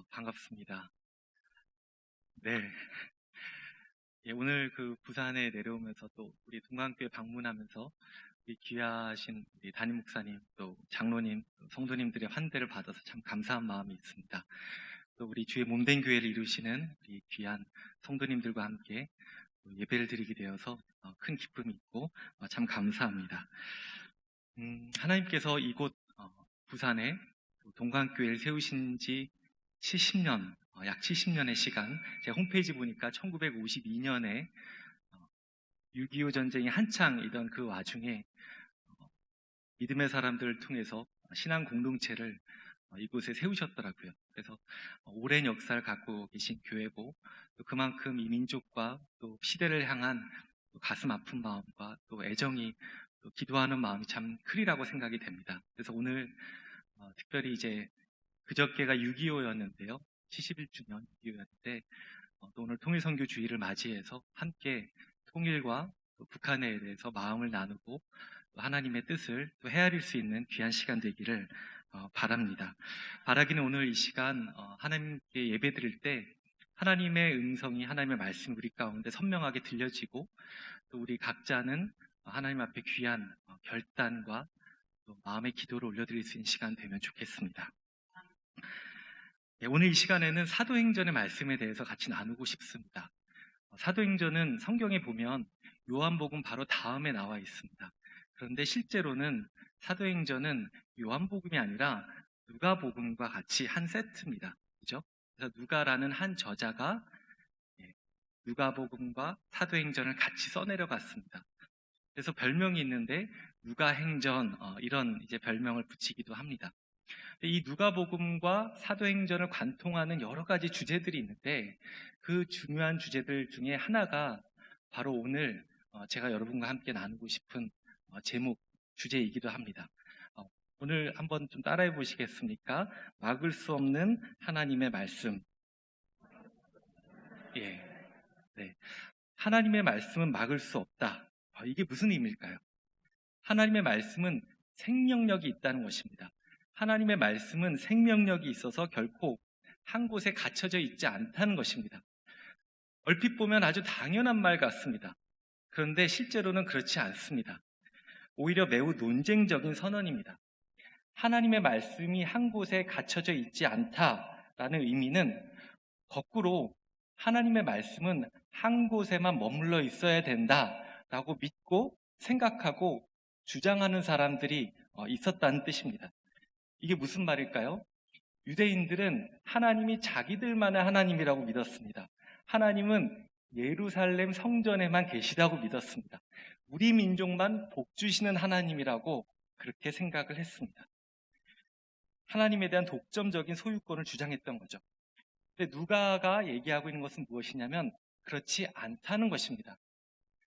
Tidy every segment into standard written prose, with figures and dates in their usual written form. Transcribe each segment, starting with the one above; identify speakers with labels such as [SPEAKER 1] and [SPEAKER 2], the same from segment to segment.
[SPEAKER 1] 반갑습니다. 네. 오늘 부산에 내려오면서 또 우리 동강교회 방문하면서 우리 귀하신 우리 담임 목사님, 또 장로님, 또 성도님들의 환대를 받아서 참 감사한 마음이 있습니다. 또 우리 주의 몸된 교회를 이루시는 우리 귀한 성도님들과 함께 또 예배를 드리게 되어서 큰 기쁨이 있고 참 감사합니다. 하나님께서 이곳 부산에 동강교회를 세우신 지 70년, 약 70년의 시간, 제 홈페이지 보니까 1952년에 6.25 전쟁이 한창이던 그 와중에 믿음의 사람들을 통해서 신앙 공동체를 이곳에 세우셨더라고요. 그래서 오랜 역사를 갖고 계신 교회고, 또 그만큼 이 민족과 또 시대를 향한 또 가슴 아픈 마음과 또 애정이 또 기도하는 마음이 참 크리라고 생각이 됩니다. 그래서 오늘 특별히 이제 그저께가 6.25였는데요. 71주년 6.25였는데 또 오늘 통일선교 주의를 맞이해서 함께 통일과 또 북한에 대해서 마음을 나누고 또 하나님의 뜻을 또 헤아릴 수 있는 귀한 시간 되기를 바랍니다. 바라기는 오늘 이 시간 하나님께 예배 드릴 때 하나님의 음성이, 하나님의 말씀이 우리 가운데 선명하게 들려지고 또 우리 각자는 하나님 앞에 귀한 결단과 또 마음의 기도를 올려드릴 수 있는 시간 되면 좋겠습니다. 오늘 이 시간에는 사도행전의 말씀에 대해서 같이 나누고 싶습니다. 사도행전은 성경에 보면 요한복음 바로 다음에 나와 있습니다. 그런데 실제로는 사도행전은 요한복음이 아니라 누가복음과 같이 한 세트입니다. 그죠? 그래서 누가라는 한 저자가 누가복음과 사도행전을 같이 써내려갔습니다. 그래서 별명이 있는데 누가행전 이런 이제 별명을 붙이기도 합니다. 이 누가복음과 사도행전을 관통하는 여러 가지 주제들이 있는데 그 중요한 주제들 중에 하나가 바로 오늘 제가 여러분과 함께 나누고 싶은 제목, 주제이기도 합니다. 오늘 한번 좀 따라해 보시겠습니까? 막을 수 없는 하나님의 말씀. 네. 하나님의 말씀은 막을 수 없다. 이게 무슨 의미일까요? 하나님의 말씀은 생명력이 있다는 것입니다. 하나님의 말씀은 생명력이 있어서 결코 한 곳에 갇혀져 있지 않다는 것입니다. 얼핏 보면 아주 당연한 말 같습니다. 그런데 실제로는 그렇지 않습니다. 오히려 매우 논쟁적인 선언입니다. 하나님의 말씀이 한 곳에 갇혀져 있지 않다라는 의미는 거꾸로 하나님의 말씀은 한 곳에만 머물러 있어야 된다라고 믿고 생각하고 주장하는 사람들이 있었다는 뜻입니다. 이게 무슨 말일까요? 유대인들은 하나님이 자기들만의 하나님이라고 믿었습니다. 하나님은 예루살렘 성전에만 계시다고 믿었습니다. 우리 민족만 복 주시는 하나님이라고 그렇게 생각을 했습니다. 하나님에 대한 독점적인 소유권을 주장했던 거죠. 근데 누가가 얘기하고 있는 것은 무엇이냐면 그렇지 않다는 것입니다.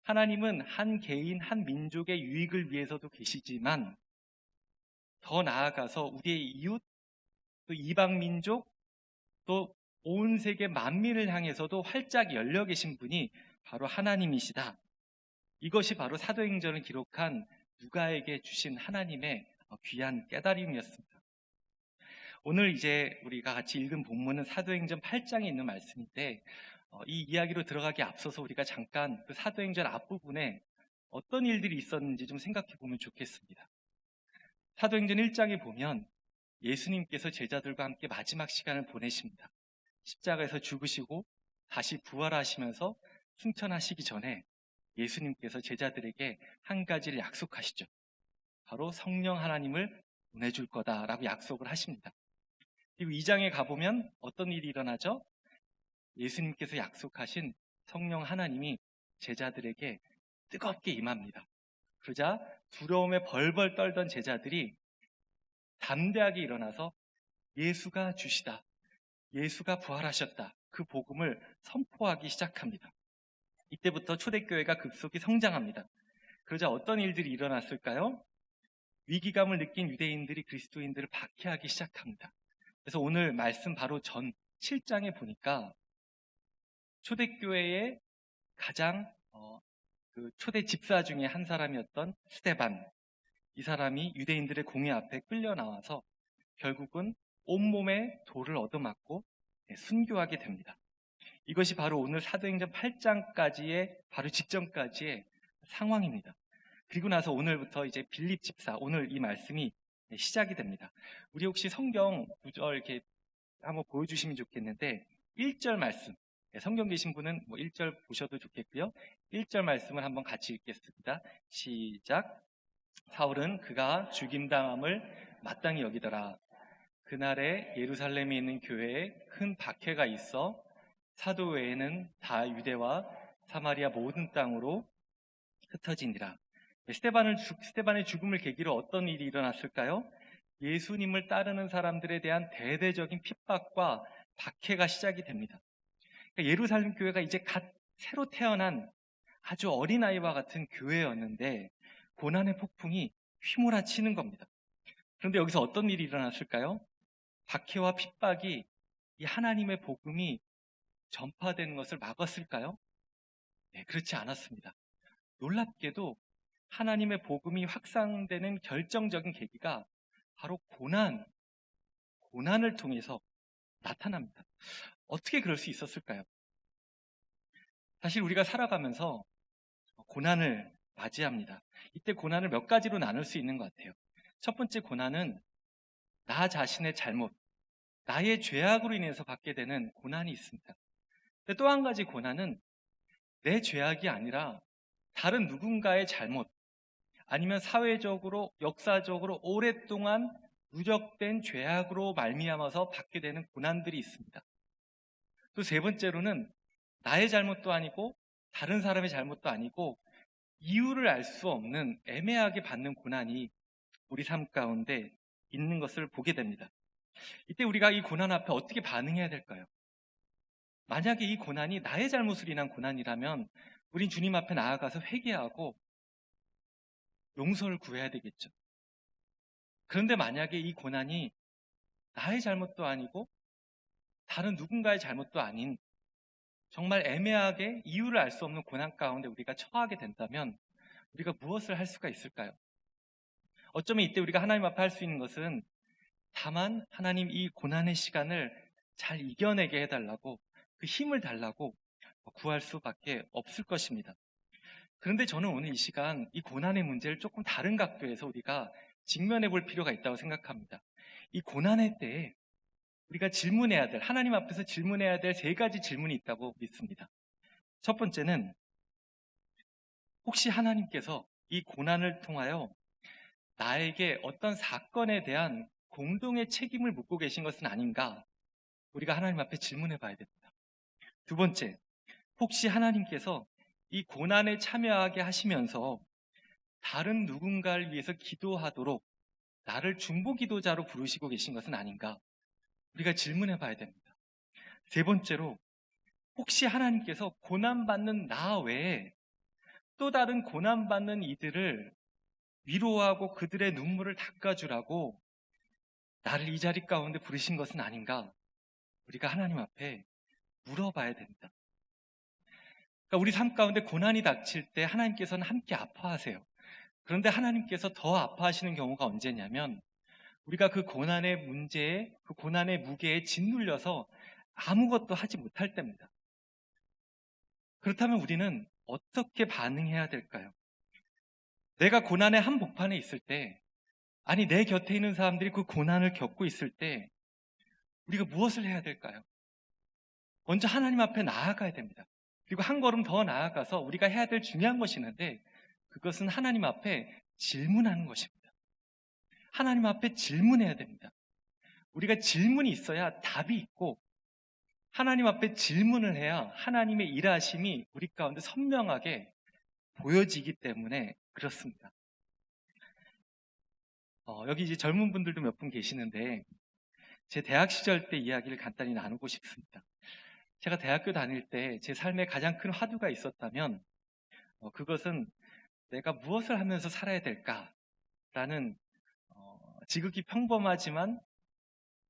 [SPEAKER 1] 하나님은 한 개인, 한 민족의 유익을 위해서도 계시지만 더 나아가서 우리의 이웃, 또 이방 민족, 또 온 세계 만민을 향해서도 활짝 열려 계신 분이 바로 하나님이시다. 이것이 바로 사도행전을 기록한 누가에게 주신 하나님의 귀한 깨달음이었습니다. 오늘 이제 우리가 같이 읽은 본문은 사도행전 8장에 있는 말씀인데 이 이야기로 들어가기 앞서서 우리가 잠깐 그 사도행전 앞부분에 어떤 일들이 있었는지 좀 생각해 보면 좋겠습니다. 사도행전 1장에 보면 예수님께서 제자들과 함께 마지막 시간을 보내십니다. 십자가에서 죽으시고 다시 부활하시면서 승천하시기 전에 예수님께서 제자들에게 한 가지를 약속하시죠. 바로 성령 하나님을 보내줄 거다라고 약속을 하십니다. 그리고 2장에 가보면 어떤 일이 일어나죠? 예수님께서 약속하신 성령 하나님이 제자들에게 뜨겁게 임합니다. 그러자 두려움에 벌벌 떨던 제자들이 담대하게 일어나서 예수가 주시다, 예수가 부활하셨다, 그 복음을 선포하기 시작합니다. 이때부터 초대교회가 급속히 성장합니다. 그러자 어떤 일들이 일어났을까요? 위기감을 느낀 유대인들이 그리스도인들을 박해하기 시작합니다. 그래서 오늘 말씀 바로 전 7장에 보니까 초대교회의 가장 그 초대 집사 중에 한 사람이었던 스데반, 이 사람이 유대인들의 공회 앞에 끌려 나와서 결국은 온몸에 돌을 얻어맞고 순교하게 됩니다. 이것이 바로 오늘 사도행전 8장까지의 바로 직전까지의 상황입니다. 그리고 나서 오늘부터 이제 빌립 집사, 오늘 이 말씀이 시작이 됩니다. 우리 혹시 성경 구절 이렇게 한번 보여주시면 좋겠는데 1절 말씀, 성경 계신 분은 뭐 1절 보셔도 좋겠고요. 1절 말씀을 한번 같이 읽겠습니다. 시작. 사울은 그가 죽임당함을 마땅히 여기더라. 그날에 예루살렘에 있는 교회에 큰 박해가 있어 사도 외에는 다 유대와 사마리아 모든 땅으로 흩어지니라. 스데반의 죽음을 계기로 어떤 일이 일어났을까요? 예수님을 따르는 사람들에 대한 대대적인 핍박과 박해가 시작이 됩니다. 그러니까 예루살렘 교회가 이제 갓 새로 태어난 아주 어린아이와 같은 교회였는데 고난의 폭풍이 휘몰아치는 겁니다. 그런데 여기서 어떤 일이 일어났을까요? 박해와 핍박이 이 하나님의 복음이 전파되는 것을 막았을까요? 네, 그렇지 않았습니다. 놀랍게도 하나님의 복음이 확산되는 결정적인 계기가 바로 고난을 통해서 나타납니다. 어떻게 그럴 수 있었을까요? 사실 우리가 살아가면서 고난을 맞이합니다. 이때 고난을 몇 가지로 나눌 수 있는 것 같아요. 첫 번째 고난은 나 자신의 잘못, 나의 죄악으로 인해서 받게 되는 고난이 있습니다. 또 한 가지 고난은 내 죄악이 아니라 다른 누군가의 잘못, 아니면 사회적으로, 역사적으로 오랫동안 누적된 죄악으로 말미암아서 받게 되는 고난들이 있습니다. 또 세 번째로는 나의 잘못도 아니고 다른 사람의 잘못도 아니고 이유를 알 수 없는 애매하게 받는 고난이 우리 삶 가운데 있는 것을 보게 됩니다. 이때 우리가 이 고난 앞에 어떻게 반응해야 될까요? 만약에 이 고난이 나의 잘못을 인한 고난이라면 우린 주님 앞에 나아가서 회개하고 용서를 구해야 되겠죠. 그런데 만약에 이 고난이 나의 잘못도 아니고 다른 누군가의 잘못도 아닌 정말 애매하게 이유를 알 수 없는 고난 가운데 우리가 처하게 된다면 우리가 무엇을 할 수가 있을까요? 어쩌면 이때 우리가 하나님 앞에 할 수 있는 것은 다만 하나님 이 고난의 시간을 잘 이겨내게 해달라고 그 힘을 달라고 구할 수밖에 없을 것입니다. 그런데 저는 오늘 이 시간 이 고난의 문제를 조금 다른 각도에서 우리가 직면해 볼 필요가 있다고 생각합니다. 이 고난의 때에 우리가 질문해야 될, 하나님 앞에서 질문해야 될 세 가지 질문이 있다고 믿습니다. 첫 번째는 혹시 하나님께서 이 고난을 통하여 나에게 어떤 사건에 대한 공동의 책임을 묻고 계신 것은 아닌가? 우리가 하나님 앞에 질문해 봐야 됩니다. 두 번째, 혹시 하나님께서 이 고난에 참여하게 하시면서 다른 누군가를 위해서 기도하도록 나를 중보기도자로 부르시고 계신 것은 아닌가? 우리가 질문해 봐야 됩니다. 세 번째로, 혹시 하나님께서 고난받는 나 외에 또 다른 고난받는 이들을 위로하고 그들의 눈물을 닦아주라고 나를 이 자리 가운데 부르신 것은 아닌가? 우리가 하나님 앞에 물어봐야 됩니다. 그러니까 우리 삶 가운데 고난이 닥칠 때 하나님께서는 함께 아파하세요. 그런데 하나님께서 더 아파하시는 경우가 언제냐면 우리가 그 고난의 문제에, 그 고난의 무게에 짓눌려서 아무것도 하지 못할 때입니다. 그렇다면 우리는 어떻게 반응해야 될까요? 내가 고난의 한복판에 있을 때, 아니 내 곁에 있는 사람들이 그 고난을 겪고 있을 때 우리가 무엇을 해야 될까요? 먼저 하나님 앞에 나아가야 됩니다. 그리고 한 걸음 더 나아가서 우리가 해야 될 중요한 것이 있는데 그것은 하나님 앞에 질문하는 것입니다. 하나님 앞에 질문해야 됩니다. 우리가 질문이 있어야 답이 있고 하나님 앞에 질문을 해야 하나님의 일하심이 우리 가운데 선명하게 보여지기 때문에 그렇습니다. 여기 이제 젊은 분들도 몇 분 계시는데 제 대학 시절 때 이야기를 간단히 나누고 싶습니다. 제가 대학교 다닐 때 제 삶에 가장 큰 화두가 있었다면 그것은 내가 무엇을 하면서 살아야 될까라는 지극히 평범하지만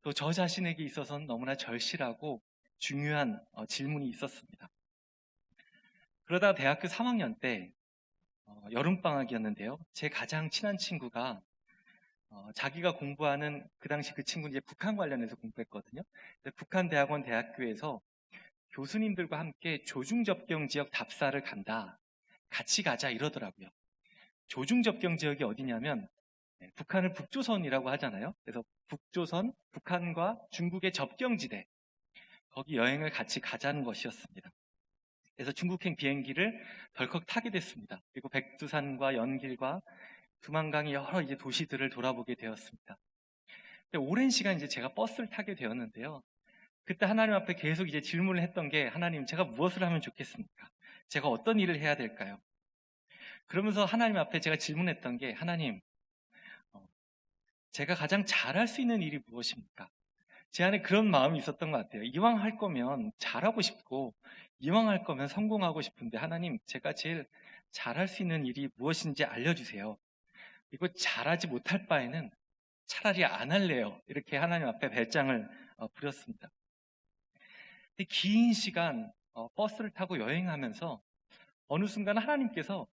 [SPEAKER 1] 또 저 자신에게 있어서는 너무나 절실하고 중요한 질문이 있었습니다. 그러다 대학교 3학년 때 여름방학이었는데요. 제 가장 친한 친구가 자기가 공부하는 그 당시 그 친구는 이제 북한 관련해서 공부했거든요. 북한 대학원 대학교에서 교수님들과 함께 조중접경 지역 답사를 간다. 같이 가자 이러더라고요. 조중접경 지역이 어디냐면 북한을 북조선이라고 하잖아요. 그래서 북조선, 북한과 중국의 접경지대 거기 여행을 같이 가자는 것이었습니다. 그래서 중국행 비행기를 덜컥 타게 됐습니다. 그리고 백두산과 연길과 두만강의 여러 이제 도시들을 돌아보게 되었습니다. 오랜 시간 이제 제가 버스를 타게 되었는데요. 그때 하나님 앞에 계속 이제 질문을 했던 게 하나님 제가 무엇을 하면 좋겠습니까? 제가 어떤 일을 해야 될까요? 그러면서 하나님 앞에 제가 질문했던 게 하나님 제가 가장 잘할 수 있는 일이 무엇입니까? 제 안에 그런 마음이 있었던 것 같아요. 이왕 할 거면 잘하고 싶고 이왕 할 거면 성공하고 싶은데 하나님 제가 제일 잘할 수 있는 일이 무엇인지 알려주세요. 이거 잘하지 못할 바에는 차라리 안 할래요. 이렇게 하나님 앞에 배짱을 부렸습니다. 긴 시간 버스를 타고 여행하면서 어느 순간 하나님께서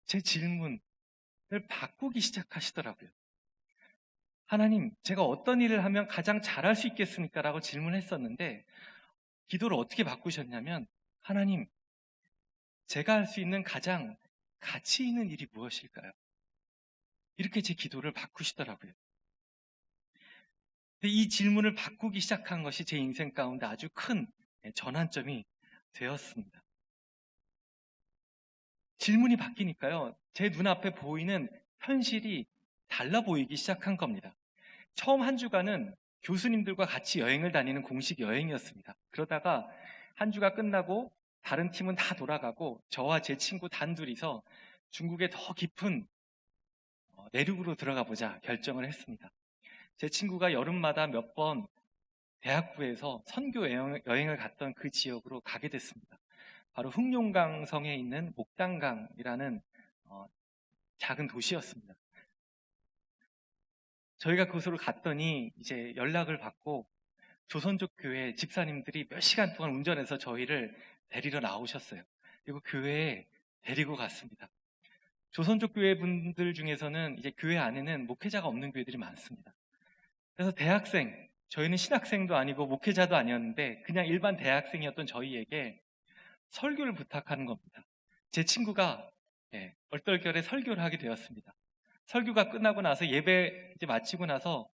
[SPEAKER 1] 제 질문을 바꾸기 시작하시더라고요. 하나님, 제가 어떤 일을 하면 가장 잘할 수 있겠습니까? 라고 질문했었는데 기도를 어떻게 바꾸셨냐면 하나님, 제가 할 수 있는 가장 가치 있는 일이 무엇일까요? 이렇게 제 기도를 바꾸시더라고요. 근데 이 질문을 바꾸기 시작한 것이 제 인생 가운데 아주 큰 전환점이 되었습니다. 질문이 바뀌니까요, 제 눈앞에 보이는 현실이 달라 보이기 시작한 겁니다. 처음 한 주간은 교수님들과 같이 여행을 다니는 공식 여행이었습니다. 그러다가 한 주가 끝나고 다른 팀은 다 돌아가고 저와 제 친구 단둘이서 중국의 더 깊은 내륙으로 들어가 보자 결정을 했습니다. 제 친구가 여름마다 몇 번 대학부에서 선교 여행을 갔던 그 지역으로 가게 됐습니다. 바로 흑룡강성에 있는 목단강이라는 작은 도시였습니다. 저희가 그곳으로 갔더니 이제 연락을 받고 조선족 교회 집사님들이 몇 시간 동안 운전해서 저희를 데리러 나오셨어요. 그리고 교회에 데리고 갔습니다. 조선족 교회 분들 중에서는 이제 교회 안에는 목회자가 없는 교회들이 많습니다. 그래서 대학생, 저희는 신학생도 아니고 목회자도 아니었는데 그냥 일반 대학생이었던 저희에게 설교를 부탁하는 겁니다. 제 친구가 얼떨결에 설교를 하게 되었습니다. 설교가 끝나고 나서 예배 이제 마치고 나서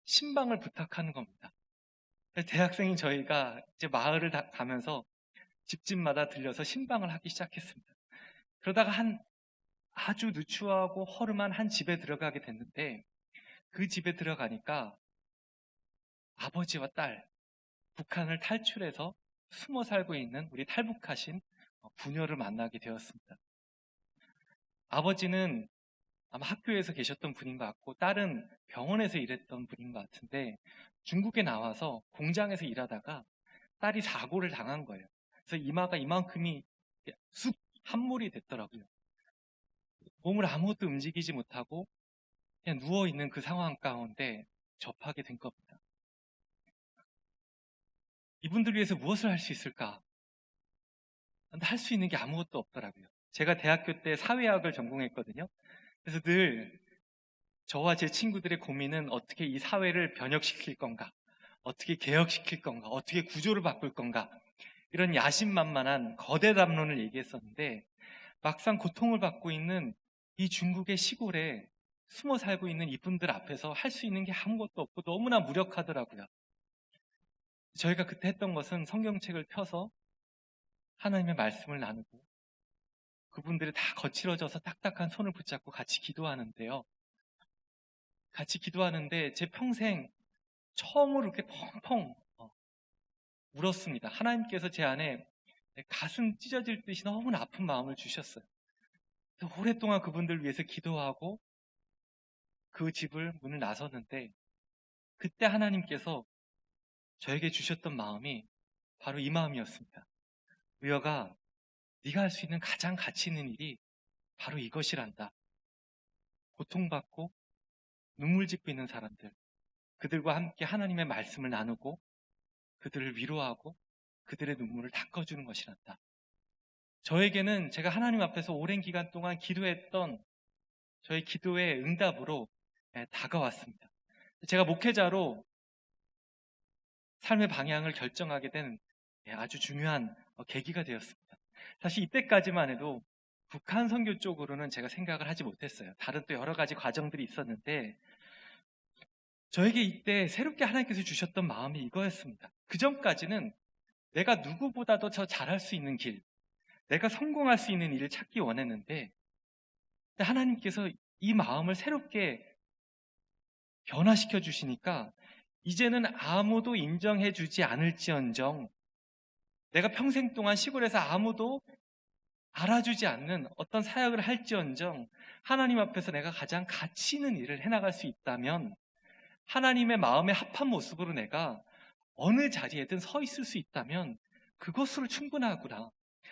[SPEAKER 1] 신방을 부탁하는 겁니다. 대학생인 저희가 이제 마을을 가면서 집집마다 들려서 신방을 하기 시작했습니다. 그러다가 아주 누추하고 허름한 한 집에 들어가게 됐는데 그 집에 들어가니까 아버지와 딸, 북한을 탈출해서 숨어 살고 있는 우리 탈북하신 부녀를 만나게 되었습니다. 아버지는 아마 학교에서 계셨던 분인 것 같고 딸은 병원에서 일했던 분인 것 같은데 중국에 나와서 공장에서 일하다가 딸이 사고를 당한 거예요. 그래서 이마가 이만큼이 쑥 함몰이 됐더라고요. 몸을 아무것도 움직이지 못하고 그냥 누워있는 그 상황 가운데 접하게 된 겁니다. 이분들 위해서 무엇을 할 수 있을까? 근데 할 수 있는 게 아무것도 없더라고요. 제가 대학교 때 사회학을 전공했거든요. 그래서 늘 저와 제 친구들의 고민은 어떻게 이 사회를 변혁시킬 건가? 어떻게 개혁시킬 건가? 어떻게 구조를 바꿀 건가? 이런 야심만만한 거대 담론을 얘기했었는데 막상 고통을 받고 있는 이 중국의 시골에 숨어 살고 있는 이분들 앞에서 할 수 있는 게 아무것도 없고 너무나 무력하더라고요. 저희가 그때 했던 것은 성경책을 펴서 하나님의 말씀을 나누고 그분들이 다 거칠어져서 딱딱한 손을 붙잡고 같이 기도하는데요. 같이 기도하는데 제 평생 처음으로 이렇게 펑펑 울었습니다. 하나님께서 제 안에 가슴 찢어질 듯이 너무나 아픈 마음을 주셨어요. 오랫동안 그분들 위해서 기도하고 그 집을 문을 나섰는데 그때 하나님께서 저에게 주셨던 마음이 바로 이 마음이었습니다. 의여가 네가 할 수 있는 가장 가치 있는 일이 바로 이것이란다. 고통받고 눈물 짓고 있는 사람들, 그들과 함께 하나님의 말씀을 나누고 그들을 위로하고 그들의 눈물을 닦아주는 것이란다. 저에게는 제가 하나님 앞에서 오랜 기간 동안 기도했던 저의 기도의 응답으로 다가왔습니다. 제가 목회자로 삶의 방향을 결정하게 된 아주 중요한 계기가 되었습니다. 사실 이때까지만 해도 북한 선교 쪽으로는 제가 생각을 하지 못했어요. 다른 또 여러 가지 과정들이 있었는데 저에게 이때 새롭게 하나님께서 주셨던 마음이 이거였습니다. 그 전까지는 내가 누구보다도 더 잘할 수 있는 길, 내가 성공할 수 있는 일을 찾기 원했는데 하나님께서 이 마음을 새롭게 변화시켜 주시니까 이제는 아무도 인정해 주지 않을지언정 내가 평생 동안 시골에서 아무도 알아주지 않는 어떤 사역을 할지언정 하나님 앞에서 내가 가장 가치 있는 일을 해나갈 수 있다면 하나님의 마음에 합한 모습으로 내가 어느 자리에든 서 있을 수 있다면 그것으로 충분하구나.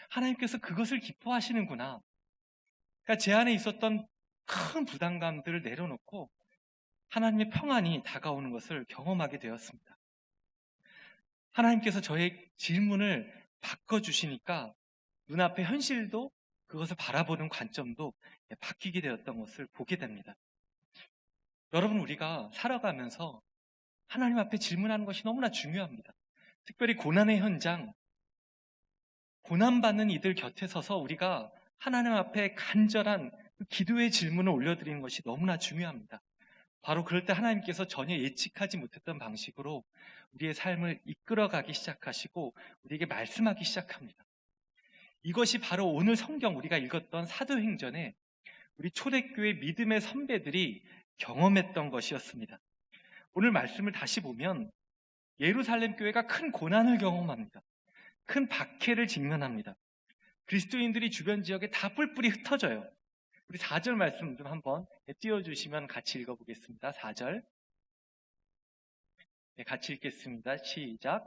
[SPEAKER 1] 하나님께서 그것을 기뻐하시는구나. 그러니까 제 안에 있었던 큰 부담감들을 내려놓고 하나님의 평안이 다가오는 것을 경험하게 되었습니다. 하나님께서 저의 질문을 바꿔주시니까 눈앞의 현실도 그것을 바라보는 관점도 바뀌게 되었던 것을 보게 됩니다. 여러분, 우리가 살아가면서 하나님 앞에 질문하는 것이 너무나 중요합니다. 특별히 고난의 현장, 고난받는 이들 곁에 서서 우리가 하나님 앞에 간절한 기도의 질문을 올려드리는 것이 너무나 중요합니다. 바로 그럴 때 하나님께서 전혀 예측하지 못했던 방식으로 우리의 삶을 이끌어가기 시작하시고 우리에게 말씀하기 시작합니다. 이것이 바로 오늘 성경 우리가 읽었던 사도행전에 우리 초대교회 믿음의 선배들이 경험했던 것이었습니다. 오늘 말씀을 다시 보면 예루살렘 교회가 큰 고난을 경험합니다. 큰 박해를 직면합니다. 그리스도인들이 주변 지역에 다 뿔뿔이 흩어져요. 우리 4절 말씀 좀 한번 띄워주시면 같이 읽어보겠습니다. 4절 같이 읽겠습니다. 시작.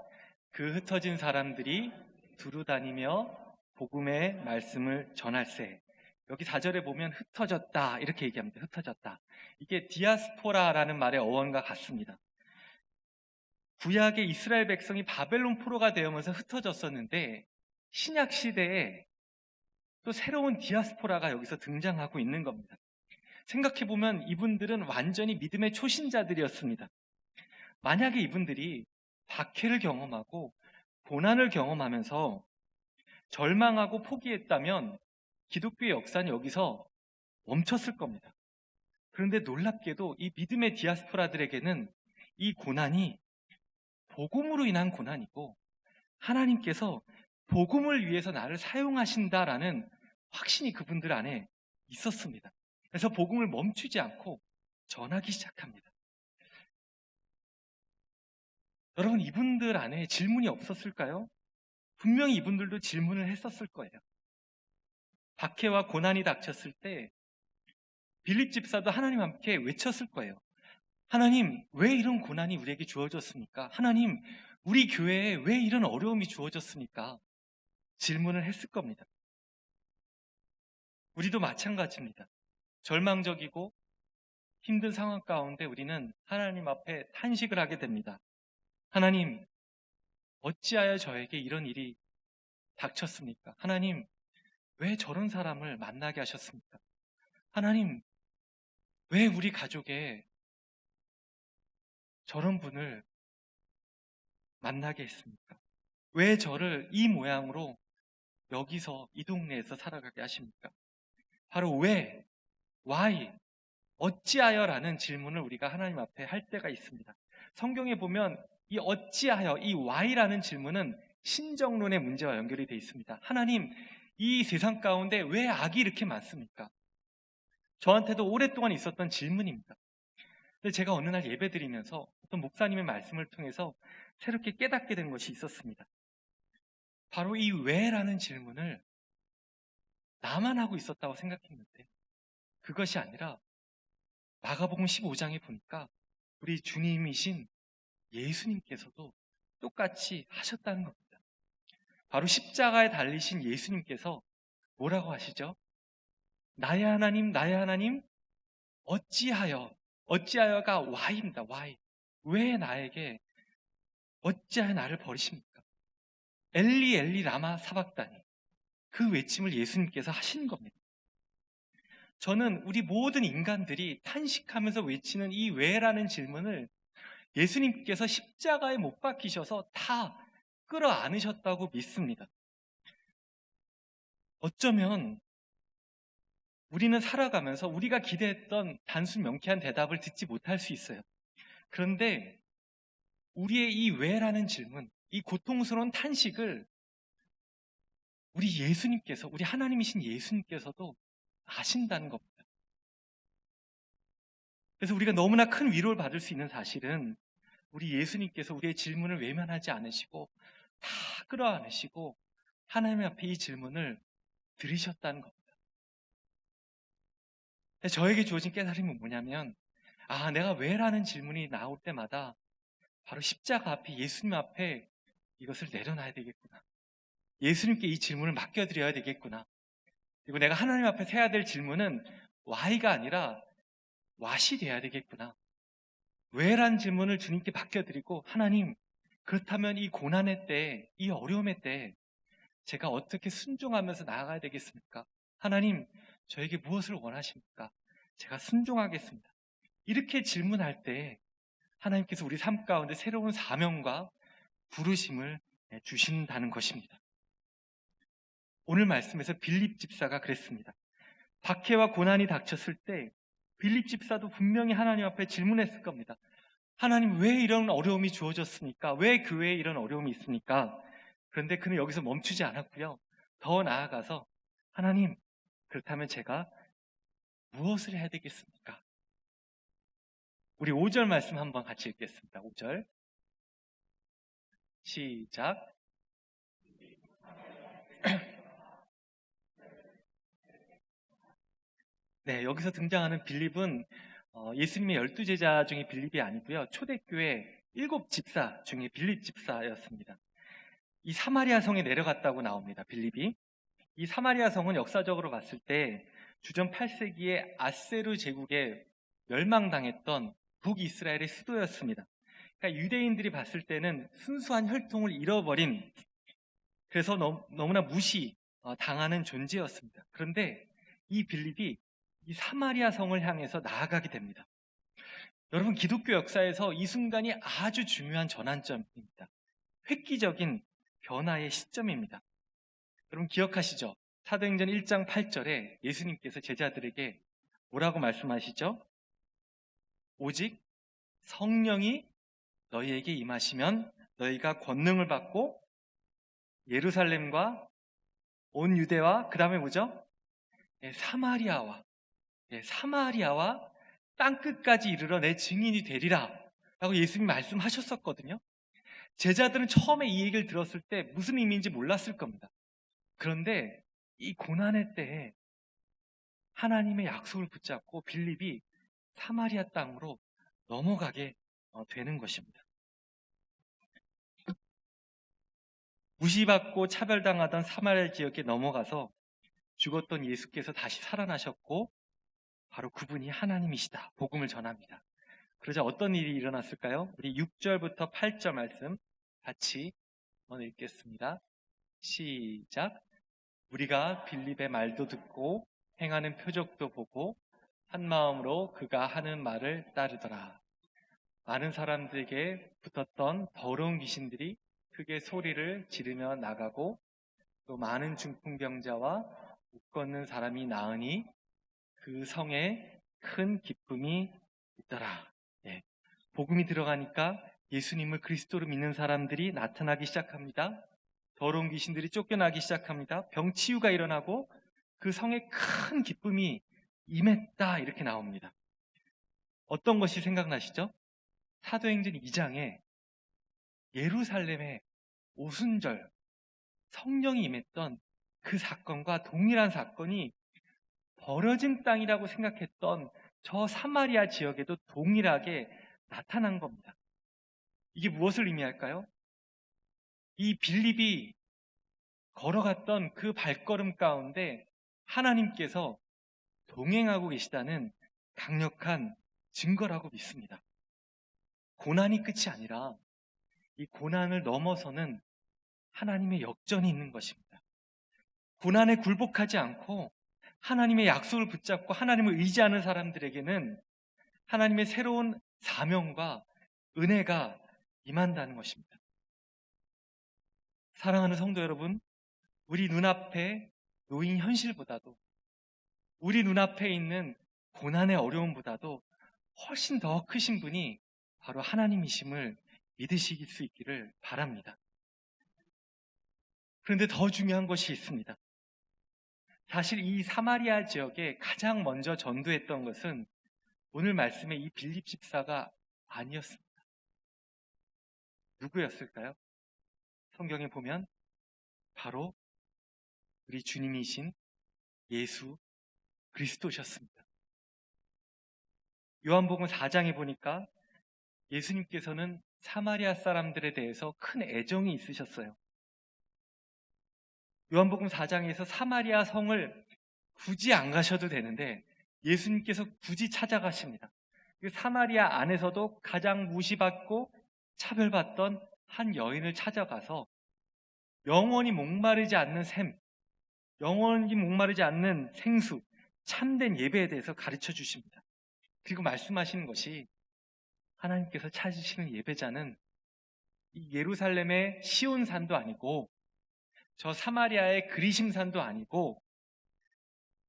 [SPEAKER 1] 그 흩어진 사람들이 두루 다니며 복음의 말씀을 전할세. 여기 4절에 보면 흩어졌다 이렇게 얘기합니다. 흩어졌다. 이게 디아스포라라는 말의 어원과 같습니다. 구약의 이스라엘 백성이 바벨론 포로가 되면서 흩어졌었는데 신약 시대에 또 새로운 디아스포라가 여기서 등장하고 있는 겁니다. 생각해보면 이분들은 완전히 믿음의 초신자들이었습니다. 만약에 이분들이 박해를 경험하고 고난을 경험하면서 절망하고 포기했다면 기독교의 역사는 여기서 멈췄을 겁니다. 그런데 놀랍게도 이 믿음의 디아스포라들에게는 이 고난이 복음으로 인한 고난이고 하나님께서 복음을 위해서 나를 사용하신다라는 확신이 그분들 안에 있었습니다. 그래서 복음을 멈추지 않고 전하기 시작합니다. 여러분, 이분들 안에 질문이 없었을까요? 분명히 이분들도 질문을 했었을 거예요. 박해와 고난이 닥쳤을 때 빌립 집사도 하나님 함께 외쳤을 거예요. 하나님, 왜 이런 고난이 우리에게 주어졌습니까? 하나님, 우리 교회에 왜 이런 어려움이 주어졌습니까? 질문을 했을 겁니다. 우리도 마찬가지입니다. 절망적이고 힘든 상황 가운데 우리는 하나님 앞에 탄식을 하게 됩니다. 하나님, 어찌하여 저에게 이런 일이 닥쳤습니까? 하나님, 왜 저런 사람을 만나게 하셨습니까? 하나님, 왜 우리 가족에 저런 분을 만나게 했습니까? 왜 저를 이 모양으로 여기서 이 동네에서 살아가게 하십니까? 바로 왜, why, 어찌하여라는 질문을 우리가 하나님 앞에 할 때가 있습니다. 성경에 보면 이 어찌하여, 이 why라는 질문은 신정론의 문제와 연결이 되어 있습니다. 하나님, 이 세상 가운데 왜 악이 이렇게 많습니까? 저한테도 오랫동안 있었던 질문입니다. 근데 제가 어느 날 예배 드리면서 어떤 목사님의 말씀을 통해서 새롭게 깨닫게 된 것이 있었습니다. 바로 이 왜라는 질문을 나만 하고 있었다고 생각했는데 그것이 아니라 마가복음 15장에 보니까 우리 주님이신 예수님께서도 똑같이 하셨다는 겁니다. 바로 십자가에 달리신 예수님께서 뭐라고 하시죠? 나의 하나님, 나의 하나님, 어찌하여가 why입니다. why. 왜 나에게 어찌하여 나를 버리십니까? 엘리 엘리 라마 사박다니. 그 외침을 예수님께서 하시는 겁니다. 저는 우리 모든 인간들이 탄식하면서 외치는 이 왜라는 질문을 예수님께서 십자가에 못 박히셔서 다 끌어안으셨다고 믿습니다. 어쩌면 우리는 살아가면서 우리가 기대했던 단순 명쾌한 대답을 듣지 못할 수 있어요. 그런데 우리의 이 왜라는 질문, 이 고통스러운 탄식을 우리 예수님께서, 우리 하나님이신 예수님께서도 아신다는 겁니다. 그래서 우리가 너무나 큰 위로를 받을 수 있는 사실은 우리 예수님께서 우리의 질문을 외면하지 않으시고 다 끌어안으시고 하나님 앞에 이 질문을 들으셨다는 겁니다. 저에게 주어진 깨달음은 뭐냐면, 내가 왜라는 질문이 나올 때마다 바로 십자가 앞에, 예수님 앞에 이것을 내려놔야 되겠구나. 예수님께 이 질문을 맡겨드려야 되겠구나. 그리고 내가 하나님 앞에 해야 될 질문은 why가 아니라 what이 돼야 되겠구나. 왜란 질문을 주님께 맡겨드리고, 하나님, 그렇다면 이 고난의 때, 이 어려움의 때 제가 어떻게 순종하면서 나아가야 되겠습니까? 하나님, 저에게 무엇을 원하십니까? 제가 순종하겠습니다. 이렇게 질문할 때 하나님께서 우리 삶 가운데 새로운 사명과 부르심을 주신다는 것입니다. 오늘 말씀에서 빌립 집사가 그랬습니다. 박해와 고난이 닥쳤을 때 빌립 집사도 분명히 하나님 앞에 질문했을 겁니다. 하나님, 왜 이런 어려움이 주어졌습니까? 왜 교회에 이런 어려움이 있습니까? 그런데 그는 여기서 멈추지 않았고요. 더 나아가서, 하나님, 그렇다면 제가 무엇을 해야 되겠습니까? 우리 5절 말씀 한번 같이 읽겠습니다. 5절 시작. 네, 여기서 등장하는 빌립은 예수님의 12제자 중에 빌립이 아니고요. 초대교회 7집사 중에 빌립 집사였습니다. 이 사마리아 성에 내려갔다고 나옵니다. 빌립이. 이 사마리아 성은 역사적으로 봤을 때 주전 8세기에 아세르 제국에 멸망당했던 북이스라엘의 수도였습니다. 그러니까 유대인들이 봤을 때는 순수한 혈통을 잃어버린, 그래서 너무나 무시 당하는 존재였습니다. 그런데 이 빌립이 이 사마리아 성을 향해서 나아가게 됩니다. 여러분, 기독교 역사에서 이 순간이 아주 중요한 전환점입니다. 획기적인 변화의 시점입니다. 여러분 기억하시죠? 사도행전 1장 8절에 예수님께서 제자들에게 뭐라고 말씀하시죠? 오직 성령이 너희에게 임하시면 너희가 권능을 받고 예루살렘과 온 유대와, 그 다음에 뭐죠? 사마리아와 땅끝까지 이르러 내 증인이 되리라 라고 예수님이 말씀하셨었거든요. 제자들은 처음에 이 얘기를 들었을 때 무슨 의미인지 몰랐을 겁니다. 그런데 이 고난의 때에 하나님의 약속을 붙잡고 빌립이 사마리아 땅으로 넘어가게 되는 것입니다. 무시받고 차별당하던 사마리아 지역에 넘어가서 죽었던 예수께서 다시 살아나셨고 바로 그분이 하나님이시다. 복음을 전합니다. 그러자 어떤 일이 일어났을까요? 우리 6절부터 8절 말씀 같이 한번 읽겠습니다. 시작. 우리가 빌립의 말도 듣고 행하는 표적도 보고 한 마음으로 그가 하는 말을 따르더라. 많은 사람들에게 붙었던 더러운 귀신들이 크게 소리를 지르며 나가고 또 많은 중풍병자와 못 걷는 사람이 나으니 그 성에 큰 기쁨이 있더라. 복음이 들어가니까 예수님을 그리스도로 믿는 사람들이 나타나기 시작합니다. 더러운 귀신들이 쫓겨나기 시작합니다. 병치유가 일어나고 그 성에 큰 기쁨이 임했다, 이렇게 나옵니다. 어떤 것이 생각나시죠? 사도행전 2장에 예루살렘의 오순절 성령이 임했던 그 사건과 동일한 사건이 버려진 땅이라고 생각했던 저 사마리아 지역에도 동일하게 나타난 겁니다. 이게 무엇을 의미할까요? 이 빌립이 걸어갔던 그 발걸음 가운데 하나님께서 동행하고 계시다는 강력한 증거라고 믿습니다. 고난이 끝이 아니라 이 고난을 넘어서는 하나님의 역전이 있는 것입니다. 고난에 굴복하지 않고 하나님의 약속을 붙잡고 하나님을 의지하는 사람들에게는 하나님의 새로운 사명과 은혜가 임한다는 것입니다. 사랑하는 성도 여러분, 우리 눈앞에 놓인 현실보다도, 우리 눈앞에 있는 고난의 어려움보다도 훨씬 더 크신 분이 바로 하나님이심을 믿으실 수 있기를 바랍니다. 그런데 더 중요한 것이 있습니다. 사실 이 사마리아 지역에 가장 먼저 전도했던 것은 오늘 말씀의 이 빌립 집사가 아니었습니다. 누구였을까요? 성경에 보면 바로 우리 주님이신 예수 그리스도셨습니다. 요한복음 4장에 보니까 예수님께서는 사마리아 사람들에 대해서 큰 애정이 있으셨어요. 요한복음 4장에서 사마리아 성을 굳이 안 가셔도 되는데 예수님께서 굳이 찾아가십니다. 사마리아 안에서도 가장 무시받고 차별받던 한 여인을 찾아가서 영원히 목마르지 않는 샘, 영원히 목마르지 않는 생수, 참된 예배에 대해서 가르쳐 주십니다. 그리고 말씀하시는 것이 하나님께서 찾으시는 예배자는 이 예루살렘의 시온산도 아니고 저 사마리아의 그리심산도 아니고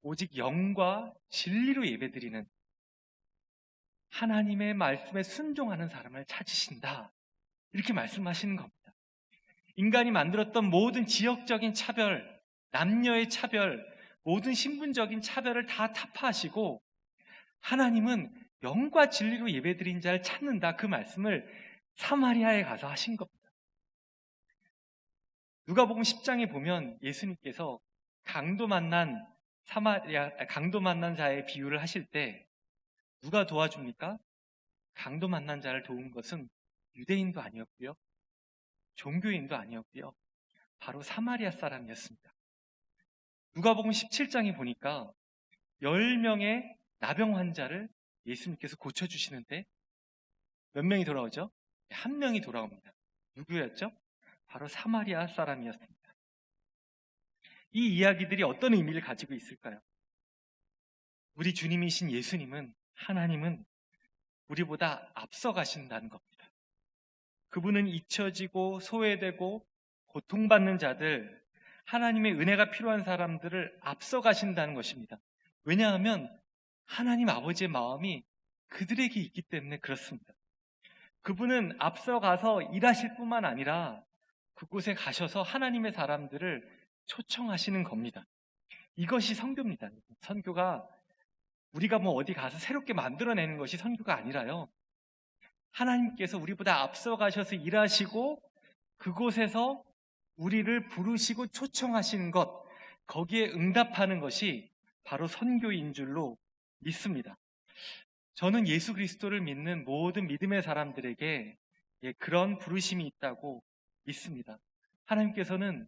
[SPEAKER 1] 오직 영과 진리로 예배드리는 하나님의 말씀에 순종하는 사람을 찾으신다. 이렇게 말씀하시는 겁니다. 인간이 만들었던 모든 지역적인 차별, 남녀의 차별, 모든 신분적인 차별을 다 타파하시고 하나님은 영과 진리로 예배드린 자를 찾는다. 그 말씀을 사마리아에 가서 하신 겁니다. 누가복음 10장에 보면 예수님께서 강도 만난 자의 비유를 하실 때 누가 도와줍니까? 강도 만난 자를 도운 것은 유대인도 아니었고요. 종교인도 아니었고요. 바로 사마리아 사람이었습니다. 누가복음 17장에 보니까 10명의 나병 환자를 예수님께서 고쳐주시는데 몇 명이 돌아오죠? 한 명이 돌아옵니다. 누구였죠? 바로 사마리아 사람이었습니다. 이 이야기들이 어떤 의미를 가지고 있을까요? 우리 주님이신 예수님은, 하나님은 우리보다 앞서가신다는 겁니다. 그분은 잊혀지고 소외되고 고통받는 자들, 하나님의 은혜가 필요한 사람들을 앞서가신다는 것입니다. 왜냐하면 하나님 아버지의 마음이 그들에게 있기 때문에 그렇습니다. 그분은 앞서가서 일하실 뿐만 아니라 그곳에 가셔서 하나님의 사람들을 초청하시는 겁니다. 이것이 선교입니다. 선교가 우리가 어디 가서 새롭게 만들어내는 것이 선교가 아니라요. 하나님께서 우리보다 앞서가셔서 일하시고 그곳에서 우리를 부르시고 초청하시는 것, 거기에 응답하는 것이 바로 선교인 줄로 믿습니다. 저는 예수 그리스도를 믿는 모든 믿음의 사람들에게 그런 부르심이 있다고 믿습니다. 하나님께서는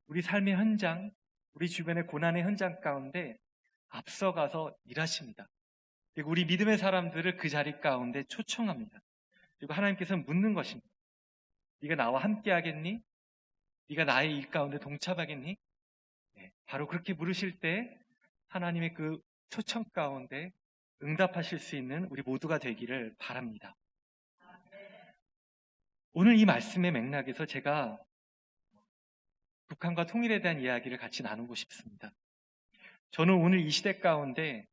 [SPEAKER 1] 우리 삶의 현장, 우리 주변의 고난의 현장 가운데 앞서가서 일하십니다. 그리고 우리 믿음의 사람들을 그 자리 가운데 초청합니다. 그리고 하나님께서는 묻는 것입니다. 네가 나와 함께 하겠니? 네가 나의 일 가운데 동참하겠니? 바로 그렇게 물으실 때 하나님의 그 초청 가운데 응답하실 수 있는 우리 모두가 되기를 바랍니다. 오늘 이 말씀의 맥락에서 제가 북한과 통일에 대한 이야기를 같이 나누고 싶습니다. 저는 오늘 이 시대 가운데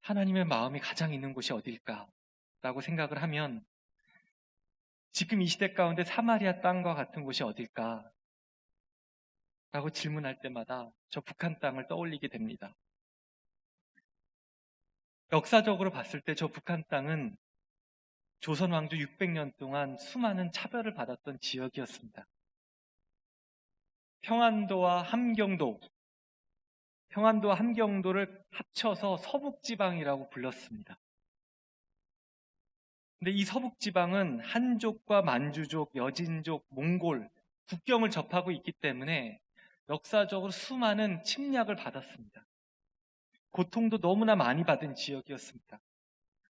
[SPEAKER 1] 하나님의 마음이 가장 있는 곳이 어딜까라고 생각을 하면 지금 이 시대 가운데 사마리아 땅과 같은 곳이 어딜까? 라고 질문할 때마다 저 북한 땅을 떠올리게 됩니다. 역사적으로 봤을 때 저 북한 땅은 조선 왕조 600년 동안 수많은 차별을 받았던 지역이었습니다. 평안도와 함경도를 합쳐서 서북지방이라고 불렀습니다. 근데 이 서북지방은 한족과 만주족, 여진족, 몽골, 국경을 접하고 있기 때문에 역사적으로 수많은 침략을 받았습니다. 고통도 너무나 많이 받은 지역이었습니다.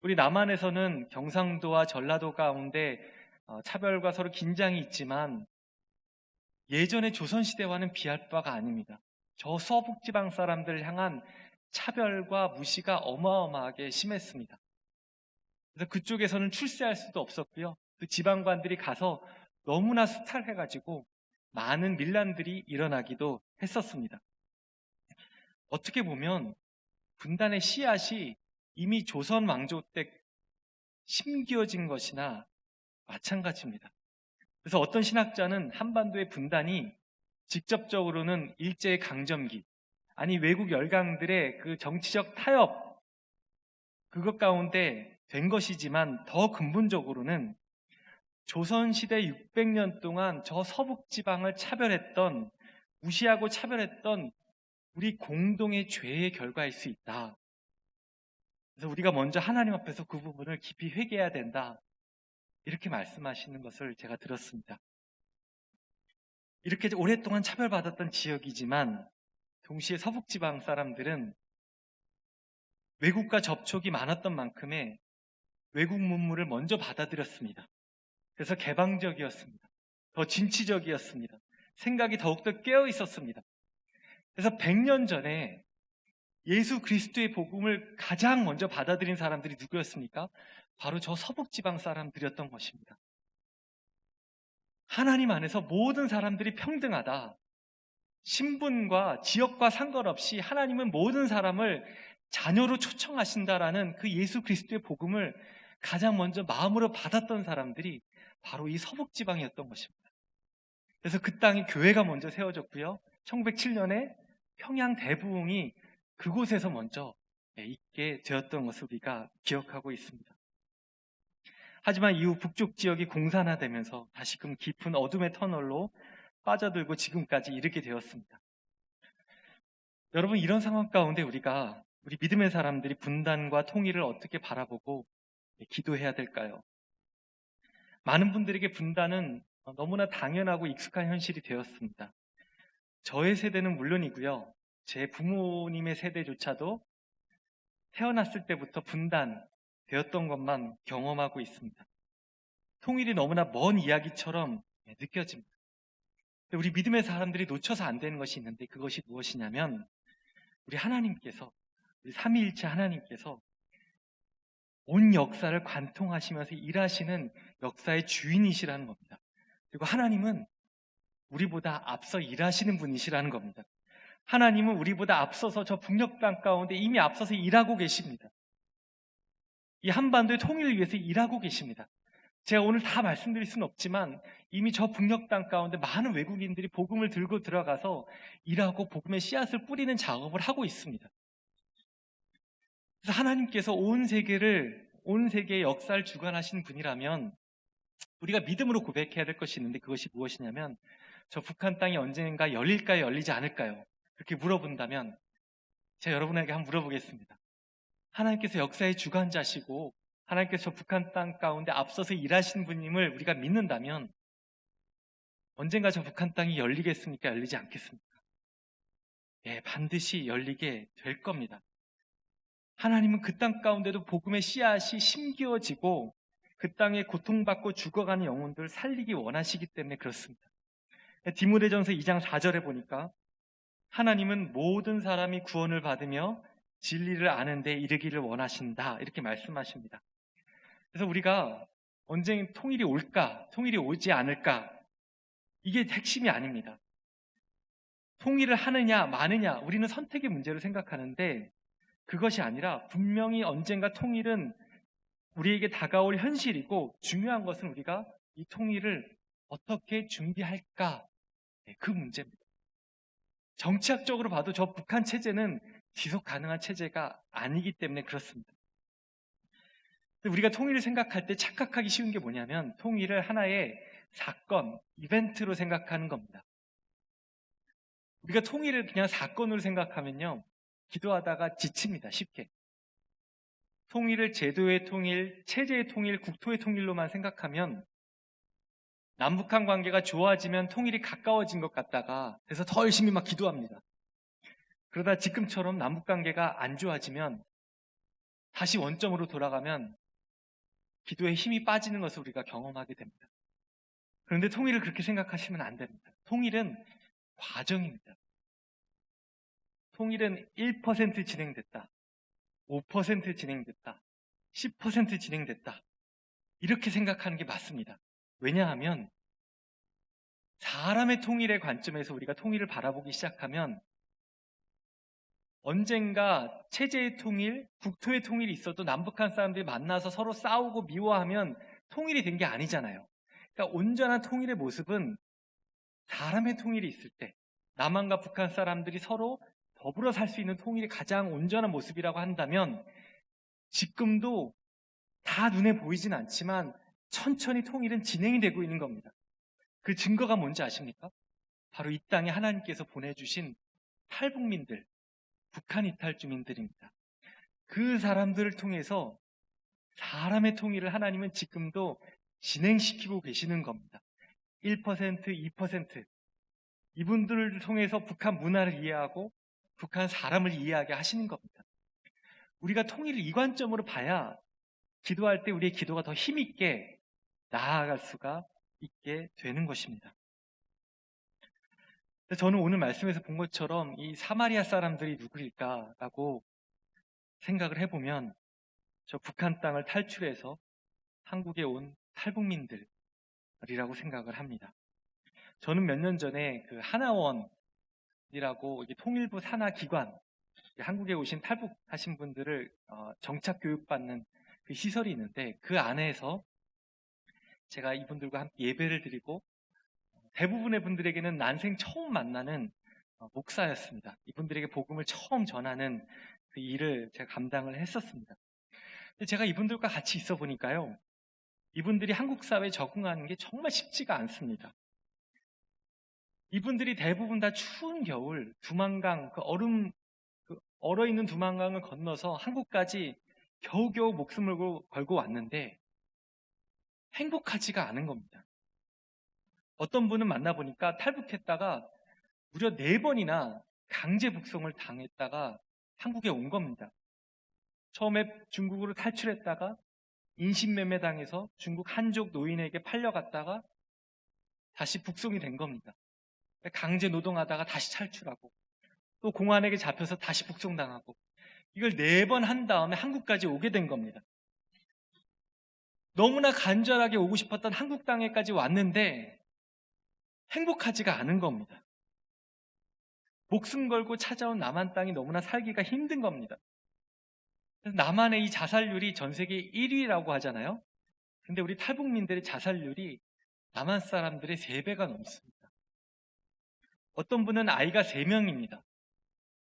[SPEAKER 1] 우리 남한에서는 경상도와 전라도 가운데 차별과 서로 긴장이 있지만 예전의 조선시대와는 비할 바가 아닙니다. 저 서북지방 사람들을 향한 차별과 무시가 어마어마하게 심했습니다. 그래서 그쪽에서는 출세할 수도 없었고요. 그 지방관들이 가서 너무나 수탈해가지고 많은 밀란들이 일어나기도 했었습니다. 어떻게 보면 분단의 씨앗이 이미 조선 왕조 때 심기어진 것이나 마찬가지입니다. 그래서 어떤 신학자는 한반도의 분단이 직접적으로는 일제의 강점기, 아니 외국 열강들의 그 정치적 타협, 그것 가운데 된 것이지만 더 근본적으로는 조선시대 600년 동안 저 서북지방을 차별했던, 무시하고 차별했던 우리 공동의 죄의 결과일 수 있다. 그래서 우리가 먼저 하나님 앞에서 그 부분을 깊이 회개해야 된다. 이렇게 말씀하시는 것을 제가 들었습니다. 이렇게 오랫동안 차별받았던 지역이지만 동시에 서북지방 사람들은 외국과 접촉이 많았던 만큼의 외국 문물을 먼저 받아들였습니다. 그래서 개방적이었습니다. 더 진취적이었습니다. 생각이 더욱더 깨어 있었습니다. 그래서 100년 전에 예수 그리스도의 복음을 가장 먼저 받아들인 사람들이 누구였습니까? 바로 저 서북지방 사람들이었던 것입니다. 하나님 안에서 모든 사람들이 평등하다. 신분과 지역과 상관없이 하나님은 모든 사람을 자녀로 초청하신다라는 그 예수 그리스도의 복음을 가장 먼저 마음으로 받았던 사람들이 바로 이 서북지방이었던 것입니다. 그래서 그 땅이 교회가 먼저 세워졌고요. 1907년에 평양 대부흥이 그곳에서 먼저 있게 되었던 것을 우리가 기억하고 있습니다. 하지만 이후 북쪽 지역이 공산화되면서 다시금 깊은 어둠의 터널로 빠져들고 지금까지 이르게 되었습니다. 여러분, 이런 상황 가운데 우리 믿음의 사람들이 분단과 통일을 어떻게 바라보고 기도해야 될까요? 많은 분들에게 분단은 너무나 당연하고 익숙한 현실이 되었습니다. 저의 세대는 물론이고요. 제 부모님의 세대조차도 태어났을 때부터 분단되었던 것만 경험하고 있습니다. 통일이 너무나 먼 이야기처럼 느껴집니다. 우리 믿음의 사람들이 놓쳐서 안 되는 것이 있는데 그것이 무엇이냐면 우리 하나님께서, 우리 삼위일체 하나님께서 온 역사를 관통하시면서 일하시는 역사의 주인이시라는 겁니다. 그리고 하나님은 우리보다 앞서 일하시는 분이시라는 겁니다. 하나님은 우리보다 앞서서 저 북녘 땅 가운데 이미 앞서서 일하고 계십니다. 이 한반도의 통일을 위해서 일하고 계십니다. 제가 오늘 다 말씀드릴 수는 없지만 이미 저 북녘 땅 가운데 많은 외국인들이 복음을 들고 들어가서 일하고 복음의 씨앗을 뿌리는 작업을 하고 있습니다. 그래서 하나님께서 온 세계의 역사를 주관하신 분이라면 우리가 믿음으로 고백해야 될 것이 있는데 그것이 무엇이냐면 저 북한 땅이 언젠가 열릴까요? 열리지 않을까요? 그렇게 물어본다면 제가 여러분에게 한번 물어보겠습니다. 하나님께서 역사의 주관자시고 하나님께서 북한 땅 가운데 앞서서 일하신 분임을 우리가 믿는다면 언젠가 저 북한 땅이 열리겠습니까? 열리지 않겠습니까? 예, 반드시 열리게 될 겁니다. 하나님은 그 땅 가운데도 복음의 씨앗이 심기어지고 그 땅에 고통받고 죽어가는 영혼들을 살리기 원하시기 때문에 그렇습니다. 디모데전서 2장 4절에 보니까 하나님은 모든 사람이 구원을 받으며 진리를 아는 데 이르기를 원하신다 이렇게 말씀하십니다. 그래서 우리가 언제 통일이 올까, 통일이 오지 않을까 이게 핵심이 아닙니다. 통일을 하느냐 마느냐 우리는 선택의 문제로 생각하는데 그것이 아니라 분명히 언젠가 통일은 우리에게 다가올 현실이고 중요한 것은 우리가 이 통일을 어떻게 준비할까 그 문제입니다. 정치학적으로 봐도 저 북한 체제는 지속 가능한 체제가 아니기 때문에 그렇습니다. 우리가 통일을 생각할 때 착각하기 쉬운 게 뭐냐면 통일을 하나의 사건, 이벤트로 생각하는 겁니다. 우리가 통일을 그냥 사건으로 생각하면요 기도하다가 지칩니다. 쉽게. 통일을 제도의 통일, 체제의 통일, 국토의 통일로만 생각하면 남북한 관계가 좋아지면 통일이 가까워진 것 같다가 그래서 더 열심히 막 기도합니다. 그러다 지금처럼 남북 관계가 안 좋아지면 다시 원점으로 돌아가면 기도에 힘이 빠지는 것을 우리가 경험하게 됩니다. 그런데 통일을 그렇게 생각하시면 안 됩니다. 통일은 과정입니다. 통일은 1% 진행됐다, 5% 진행됐다, 10% 진행됐다, 이렇게 생각하는 게 맞습니다. 왜냐하면 사람의 통일의 관점에서 우리가 통일을 바라보기 시작하면 언젠가 체제의 통일, 국토의 통일이 있어도 남북한 사람들이 만나서 서로 싸우고 미워하면 통일이 된 게 아니잖아요. 그러니까 온전한 통일의 모습은 사람의 통일이 있을 때, 남한과 북한 사람들이 서로 더불어 살 수 있는 통일이 가장 온전한 모습이라고 한다면, 지금도 다 눈에 보이진 않지만 천천히 통일은 진행이 되고 있는 겁니다. 그 증거가 뭔지 아십니까? 바로 이 땅에 하나님께서 보내주신 탈북민들, 북한 이탈 주민들입니다. 그 사람들을 통해서 사람의 통일을 하나님은 지금도 진행시키고 계시는 겁니다. 1%, 2%, 이분들을 통해서 북한 문화를 이해하고 북한 사람을 이해하게 하시는 겁니다. 우리가 통일을 이 관점으로 봐야 기도할 때 우리의 기도가 더 힘있게 나아갈 수가 있게 되는 것입니다. 저는 오늘 말씀에서 본 것처럼 이 사마리아 사람들이 누구일까라고 생각을 해보면 저 북한 땅을 탈출해서 한국에 온 탈북민들이라고 생각을 합니다. 저는 몇 년 전에 그 하나원이라고 통일부 산하 기관, 한국에 오신 탈북하신 분들을 정착 교육받는 그 시설이 있는데, 그 안에서 제가 이분들과 함께 예배를 드리고 대부분의 분들에게는 난생 처음 만나는 목사였습니다. 이분들에게 복음을 처음 전하는 그 일을 제가 감당을 했었습니다. 근데 제가 이분들과 같이 있어 보니까요, 이분들이 한국 사회에 적응하는 게 정말 쉽지가 않습니다. 이분들이 대부분 다 추운 겨울 두만강, 얼어있는 두만강을 건너서 한국까지 겨우겨우 목숨을 걸고 왔는데 행복하지가 않은 겁니다. 어떤 분은 만나보니까 탈북했다가 무려 4번이나 강제 북송을 당했다가 한국에 온 겁니다. 처음에 중국으로 탈출했다가 인신매매 당해서 중국 한족 노인에게 팔려갔다가 다시 북송이 된 겁니다. 강제 노동하다가 다시 탈출하고 또 공안에게 잡혀서 다시 북송당하고, 이걸 4번 한 다음에 한국까지 오게 된 겁니다. 너무나 간절하게 오고 싶었던 한국 땅에까지 왔는데 행복하지가 않은 겁니다. 목숨 걸고 찾아온 남한 땅이 너무나 살기가 힘든 겁니다. 그래서 남한의 이 자살률이 전 세계 1위라고 하잖아요. 근데 우리 탈북민들의 자살률이 남한 사람들의 3배가 넘습니다. 어떤 분은 아이가 3명입니다.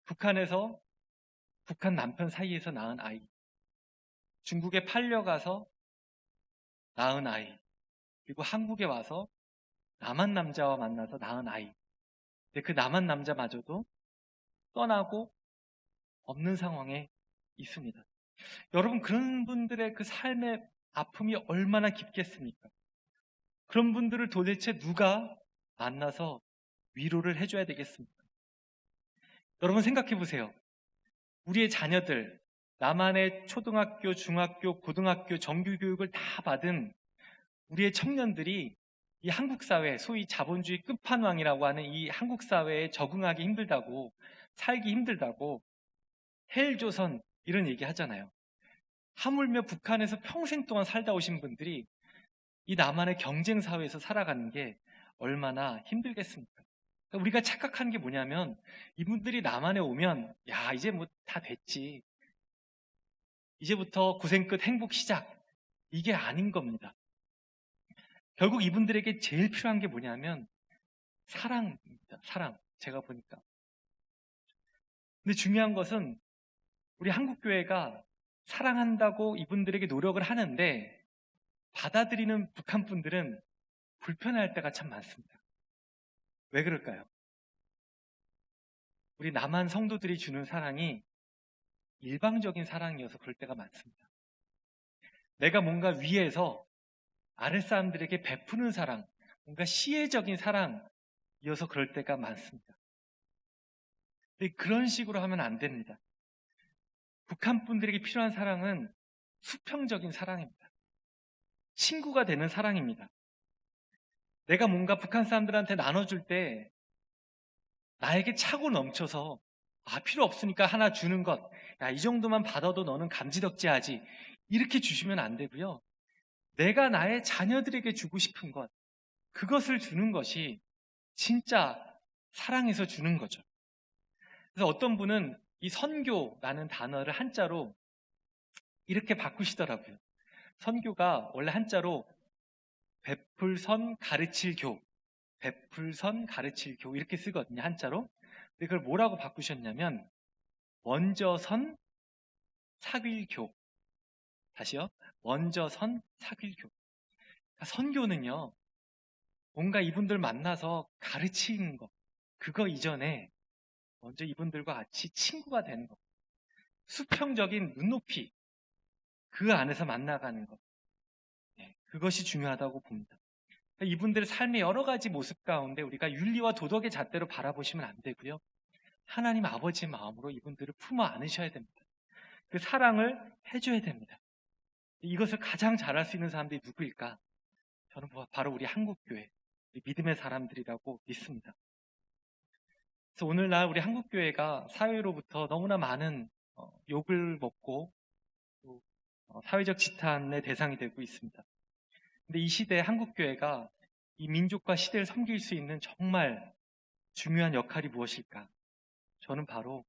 [SPEAKER 1] 북한에서 북한 남편 사이에서 낳은 아이, 중국에 팔려가서 낳은 아이, 그리고 한국에 와서 남한 남자와 만나서 낳은 아이. 근데 그 남한 남자마저도 떠나고 없는 상황에 있습니다. 여러분, 그런 분들의 그 삶의 아픔이 얼마나 깊겠습니까? 그런 분들을 도대체 누가 만나서 위로를 해줘야 되겠습니까? 여러분 생각해 보세요. 우리의 자녀들, 남한의 초등학교, 중학교, 고등학교 정규교육을 다 받은 우리의 청년들이 이 한국 사회, 소위 자본주의 끝판왕이라고 하는 이 한국 사회에 적응하기 힘들다고, 살기 힘들다고 헬조선 이런 얘기 하잖아요. 하물며 북한에서 평생 동안 살다 오신 분들이 이 남한의 경쟁 사회에서 살아가는 게 얼마나 힘들겠습니까? 우리가 착각하는 게 뭐냐면, 이분들이 남한에 오면 야, 이제 뭐 다 됐지, 이제부터 고생 끝 행복 시작, 이게 아닌 겁니다. 결국 이분들에게 제일 필요한 게 뭐냐면 사랑입니다. 사랑. 제가 보니까. 근데 중요한 것은 우리 한국교회가 사랑한다고 이분들에게 노력을 하는데 받아들이는 북한 분들은 불편해할 때가 참 많습니다. 왜 그럴까요? 우리 남한 성도들이 주는 사랑이 일방적인 사랑이어서 그럴 때가 많습니다. 내가 뭔가 위에서 아랫사람들에게 베푸는 사랑, 뭔가 시혜적인 사랑이어서 그럴 때가 많습니다. 근데 그런 식으로 하면 안 됩니다. 북한 분들에게 필요한 사랑은 수평적인 사랑입니다. 친구가 되는 사랑입니다. 내가 뭔가 북한 사람들한테 나눠줄 때 나에게 차고 넘쳐서 필요 없으니까 하나 주는 것. 야, 이 정도만 받아도 너는 감지덕지하지. 이렇게 주시면 안 되고요. 내가 나의 자녀들에게 주고 싶은 것, 그것을 주는 것이 진짜 사랑해서 주는 거죠. 그래서 어떤 분은 이 선교라는 단어를 한자로 이렇게 바꾸시더라고요. 선교가 원래 한자로 베풀선 가르칠 교, 베풀선 가르칠 교 이렇게 쓰거든요, 한자로. 근데 그걸 뭐라고 바꾸셨냐면 먼저 선 사귈 교. 다시요. 먼저 선 사귈 교. 그러니까 선교는요, 뭔가 이분들 만나서 가르치는 거, 그거 이전에 먼저 이분들과 같이 친구가 되는 거. 수평적인 눈높이, 그 안에서 만나가는 것. 그것이 중요하다고 봅니다. 그러니까 이분들의 삶의 여러 가지 모습 가운데 우리가 윤리와 도덕의 잣대로 바라보시면 안 되고요. 하나님 아버지의 마음으로 이분들을 품어 안으셔야 됩니다. 그 사랑을 해줘야 됩니다. 이것을 가장 잘할 수 있는 사람들이 누구일까? 저는 바로 우리 한국교회, 우리 믿음의 사람들이라고 믿습니다. 그래서 오늘날 우리 한국교회가 사회로부터 너무나 많은 욕을 먹고 또 사회적 지탄의 대상이 되고 있습니다. 근데 이 시대에 한국교회가 이 민족과 시대를 섬길 수 있는 정말 중요한 역할이 무엇일까? 저는 바로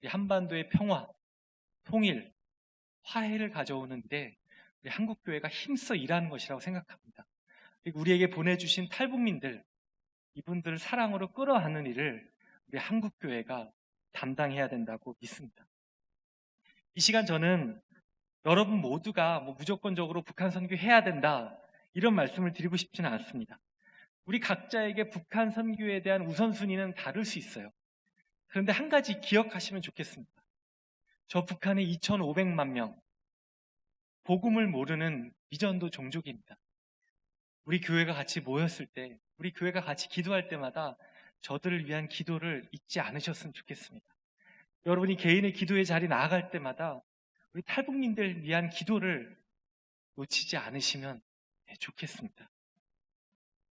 [SPEAKER 1] 이 한반도의 평화, 통일, 화해를 가져오는 일에 우리 한국교회가 힘써 일하는 것이라고 생각합니다. 그리고 우리에게 보내주신 탈북민들, 이분들을 사랑으로 끌어안는 일을 우리 한국교회가 담당해야 된다고 믿습니다. 이 시간 저는 여러분 모두가 무조건적으로 북한 선교해야 된다, 이런 말씀을 드리고 싶지는 않습니다. 우리 각자에게 북한 선교에 대한 우선순위는 다를 수 있어요. 그런데 한 가지 기억하시면 좋겠습니다. 저 북한의 2,500만 명, 복음을 모르는 미전도 종족입니다. 우리 교회가 같이 모였을 때, 우리 교회가 같이 기도할 때마다 저들을 위한 기도를 잊지 않으셨으면 좋겠습니다. 여러분이 개인의 기도의 자리 나아갈 때마다 우리 탈북민들 위한 기도를 놓치지 않으시면 좋겠습니다.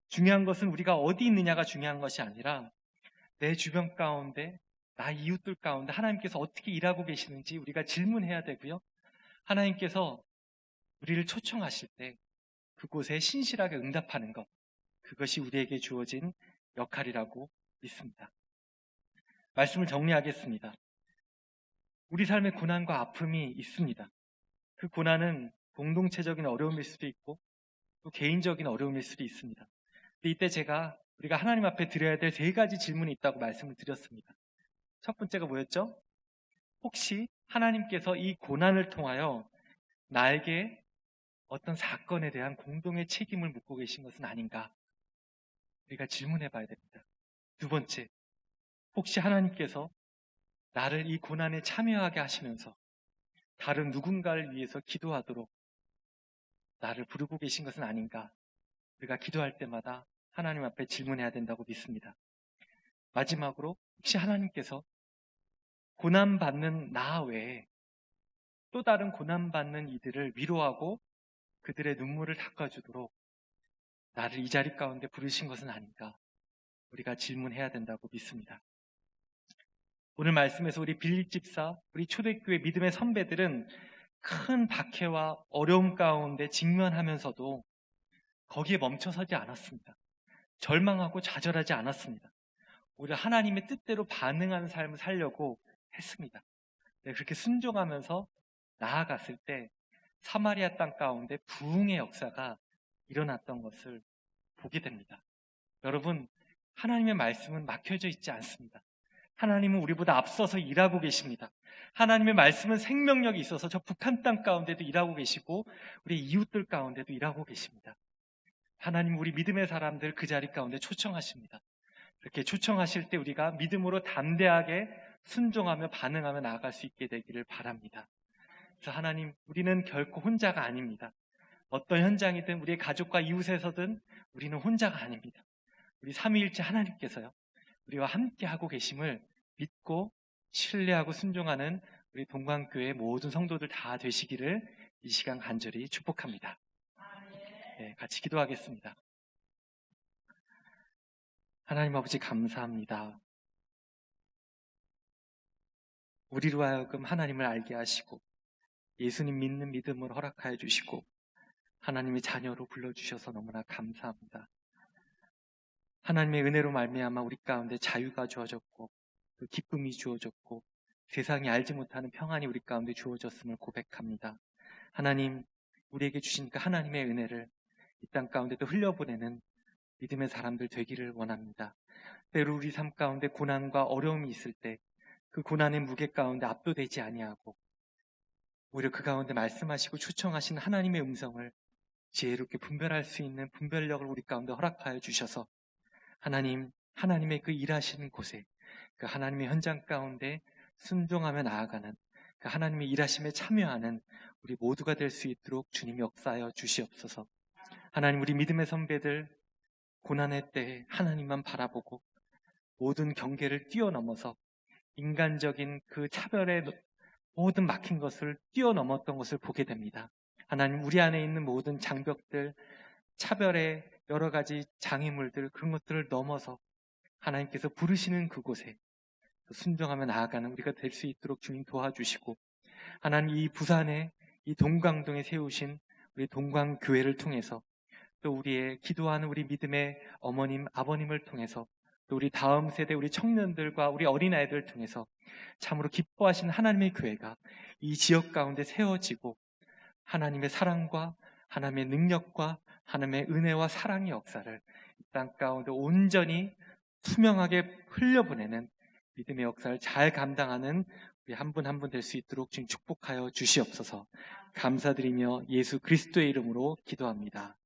[SPEAKER 1] 중요한 것은 우리가 어디 있느냐가 중요한 것이 아니라 내 주변 가운데, 나 이웃들 가운데 하나님께서 어떻게 일하고 계시는지 우리가 질문해야 되고요. 하나님께서 우리를 초청하실 때 그곳에 신실하게 응답하는 것, 그것이 우리에게 주어진 역할이라고 믿습니다. 말씀을 정리하겠습니다. 우리 삶에 고난과 아픔이 있습니다. 그 고난은 공동체적인 어려움일 수도 있고 또 개인적인 어려움일 수도 있습니다. 근데 이때 우리가 하나님 앞에 드려야 될 3가지 질문이 있다고 말씀을 드렸습니다. 첫 번째가 뭐였죠? 혹시 하나님께서 이 고난을 통하여 나에게 어떤 사건에 대한 공동의 책임을 묻고 계신 것은 아닌가? 우리가 질문해 봐야 됩니다. 두 번째, 혹시 하나님께서 나를 이 고난에 참여하게 하시면서 다른 누군가를 위해서 기도하도록 나를 부르고 계신 것은 아닌가? 우리가 기도할 때마다 하나님 앞에 질문해야 된다고 믿습니다. 마지막으로, 혹시 하나님께서 고난받는 나 외에 또 다른 고난받는 이들을 위로하고 그들의 눈물을 닦아주도록 나를 이 자리 가운데 부르신 것은 아닌가? 우리가 질문해야 된다고 믿습니다. 오늘 말씀에서 우리 빌립 집사, 우리 초대교회 믿음의 선배들은 큰 박해와 어려움 가운데 직면하면서도 거기에 멈춰서지 않았습니다. 절망하고 좌절하지 않았습니다. 오히려 하나님의 뜻대로 반응하는 삶을 살려고 했습니다. 그렇게 순종하면서 나아갔을 때 사마리아 땅 가운데 부흥의 역사가 일어났던 것을 보게 됩니다. 여러분, 하나님의 말씀은 막혀져 있지 않습니다. 하나님은 우리보다 앞서서 일하고 계십니다. 하나님의 말씀은 생명력이 있어서 저 북한 땅 가운데도 일하고 계시고 우리 이웃들 가운데도 일하고 계십니다. 하나님 우리 믿음의 사람들 그 자리 가운데 초청하십니다. 그렇게 초청하실 때 우리가 믿음으로 담대하게 순종하며 반응하며 나아갈 수 있게 되기를 바랍니다. 그래서 하나님, 우리는 결코 혼자가 아닙니다. 어떤 현장이든 우리의 가족과 이웃에서든 우리는 혼자가 아닙니다. 우리 삼위일체 하나님께서요, 우리와 함께 하고 계심을 믿고 신뢰하고 순종하는 우리 동광교회 모든 성도들 다 되시기를 이 시간 간절히 축복합니다. 네, 같이 기도하겠습니다. 하나님 아버지 감사합니다. 우리로 하여금 하나님을 알게 하시고 예수님 믿는 믿음을 허락하여 주시고 하나님의 자녀로 불러주셔서 너무나 감사합니다. 하나님의 은혜로 말미암아 우리 가운데 자유가 주어졌고 또 기쁨이 주어졌고 세상이 알지 못하는 평안이 우리 가운데 주어졌음을 고백합니다. 하나님, 우리에게 주신 그 하나님의 은혜를 이 땅 가운데 또 흘려보내는 믿음의 사람들 되기를 원합니다. 때로 우리 삶 가운데 고난과 어려움이 있을 때 그 고난의 무게 가운데 압도되지 아니하고 오히려 그 가운데 말씀하시고 초청하신 하나님의 음성을 지혜롭게 분별할 수 있는 분별력을 우리 가운데 허락하여 주셔서 하나님의 그 일하시는 곳에 그 하나님의 현장 가운데 순종하며 나아가는 그 하나님의 일하심에 참여하는 우리 모두가 될 수 있도록 주님 역사하여 주시옵소서. 하나님, 우리 믿음의 선배들 고난의 때에 하나님만 바라보고 모든 경계를 뛰어넘어서 인간적인 그 차별의 모든 막힌 것을 뛰어넘었던 것을 보게 됩니다. 하나님, 우리 안에 있는 모든 장벽들, 차별의 여러 가지 장애물들, 그런 것들을 넘어서 하나님께서 부르시는 그곳에 순종하며 나아가는 우리가 될 수 있도록 주님 도와주시고, 하나님, 이 부산에 이 동광동에 세우신 우리 동광교회를 통해서 또 우리의 기도하는 우리 믿음의 어머님, 아버님을 통해서 또 우리 다음 세대 우리 청년들과 우리 어린아이들을 통해서 참으로 기뻐하시는 하나님의 교회가 이 지역 가운데 세워지고 하나님의 사랑과 하나님의 능력과 하나님의 은혜와 사랑의 역사를 이 땅 가운데 온전히 투명하게 흘려보내는 믿음의 역사를 잘 감당하는 우리 한 분 한 분 될 수 있도록 주님 축복하여 주시옵소서. 감사드리며 예수 그리스도의 이름으로 기도합니다.